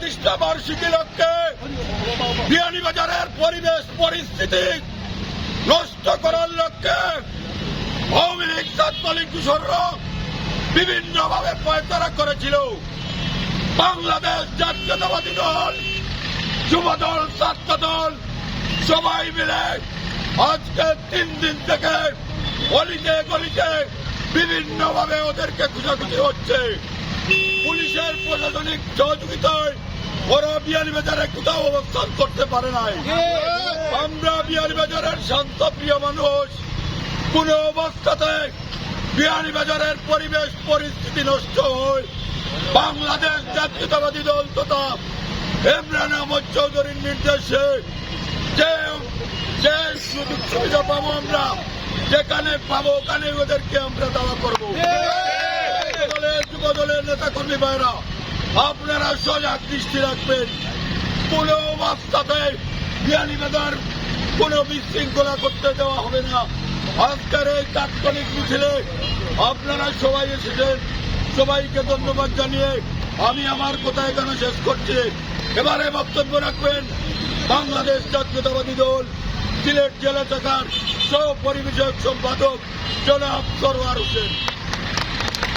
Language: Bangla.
প্রতিষ্ঠা বার্ষিকী লক্ষ্যে বিয়ানীবাজারের পরিবেশ পরিস্থিতি নষ্ট করার লক্ষ্যে আওয়ামী লীগ ছাত্রলীগ কিশোররা বিভিন্নভাবে পায়তারা করেছিল। বাংলাদেশ জাতীয়তাবাদী দল, যুব দল, ছাত্র দল সবাই মিলে আজকে 3 দিন থেকে গলিতে গলিতে বিভিন্নভাবে ওদেরকে খোঁজাখুঁজি হচ্ছে। পুলিশের প্রশাসনিক সহযোগিতায় ওরা বিয়ানীবাজারে কোথাও অবস্থান করতে পারে নাই। আমরা বিয়ানীবাজারের শান্তপ্রিয় মানুষ, কোন অবস্থাতে বিয়ানীবাজারের পরিবেশ পরিস্থিতি নষ্ট হয় বাংলাদেশ জাতীয়তাবাদী দল তথা ইমরান আহমদ চৌধুরীর নির্দেশে যে সুযোগ সুবিধা পাবো আমরা, যেখানে পাবো ওখানে ওদেরকে আমরা দাওয়া করবো। যুব দলের নেতা কর্মী ভাইরা, আপনারা সজাগ দৃষ্টি রাখবেন। কোন অবস্থাতে বিয়ানীবাজার কোন বিশৃঙ্খলা করতে দেওয়া হবে না। আজকের এই তাৎক্ষণিক মিছিলে আপনারা সবাই এসেছেন, সবাইকে ধন্যবাদ জানিয়ে আমি আমার কথা এখানে শেষ করছি। এবারে বক্তব্য রাখবেন বাংলাদেশ জাতীয়তাবাদী দল সিলেট জেলা শাখার সহ পরিবেশক সম্পাদক জনাব সরওয়ার হোসেন।